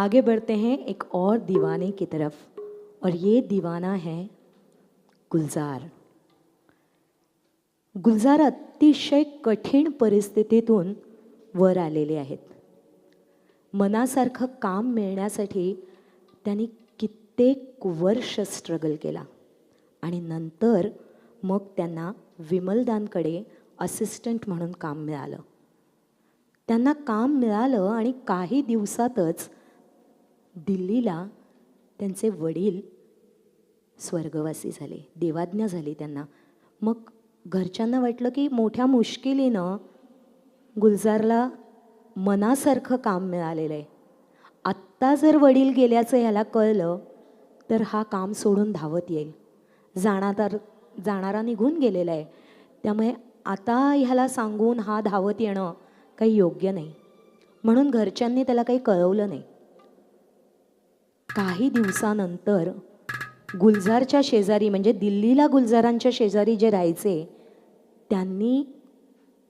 आगे बढ़ते हैं एक और दीवाने की तरफ, और ये दीवाना है गुलजार। गुलजार अतिशय कठीण परिस्थितीतून वर आलेले आहेत. मनासारखं काम मिळण्यासाठी त्यांनी कित्येक वर्ष स्ट्रगल केला आणि नंतर मग त्यांना विमलदांकडे असिस्टंट म्हणून काम मिळालं. त्यांना काम मिळालं आणि काही दिवसातच दिल्लीला त्यांचे वडील स्वर्गवासी झाले, देवाज्ञा झाली त्यांना. मग घरच्यांना वाटलं की मोठ्या मुश्किलीनं गुलजारला मनासारखं काम मिळालेलं आहे. आत्ता जर वडील गेल्याचं ह्याला कळलं तर हा काम सोडून धावत येईल. जाणारा निघून गेलेला आहे, त्यामुळे आता ह्याला सांगून हा धावत येणं काही योग्य नाही. म्हणून घरच्यांनी त्याला काही कळवलं नाही. काही दिवसानंतर गुलजारच्या शेजारी, म्हणजे दिल्लीला गुलजारांच्या शेजारी जे राहायचे, त्यांनी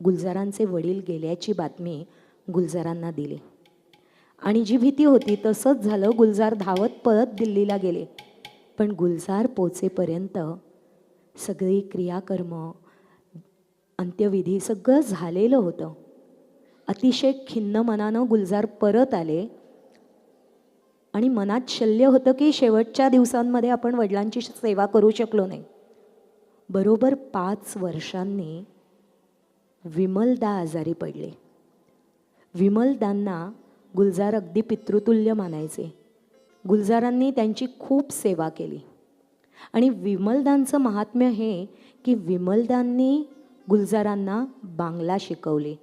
गुलजारांचे वडील गेल्याची बातमी गुलजारांना दिली. आणि जी भीती होती तसंच झालं. गुलजार धावत पळत दिल्लीला गेले. पण गुलजार पोचेपर्यंत सगळी क्रियाकर्म, अंत्यविधी सगळं झालेलं होतं. अतिशय खिन्न मनानं गुलजार परत आले आणि मनात शल्य होतं की शेवटच्या दिवसांमध्ये आपण वडिलांची सेवा करू शकलो नाही. बरोबर 5 वर्षांनी विमलदा आजारी पडले. विमलदांना गुलजार अगदी पितृतुल्य मानायचे. गुलजारांनी त्यांची खूप सेवा केली. आणि विमलदांचं महात्म्य हे की विमलदांनी गुलजारांना बांगला शिकवली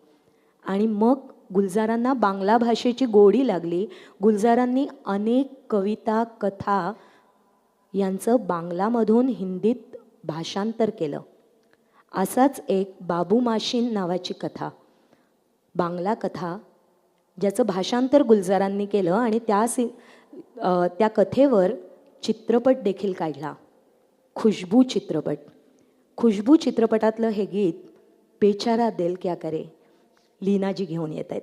आणि मग गुलजारांना बांगला भाषेची गोडी लागली. गुलजारांनी अनेक कविता, कथा यांचं बांगलामधून हिंदीत भाषांतर केलं. असाच एक बाबू माशिन नावाची कथा, बांगला कथा, ज्याचं भाषांतर गुलजारांनी केलं आणि त्या कथेवर चित्रपट देखील काढला, खुशबू चित्रपट. खुशबू चित्रपटातलं हे गीत बेचारा दिल क्या करे लीनाजी घेऊन येत आहेत.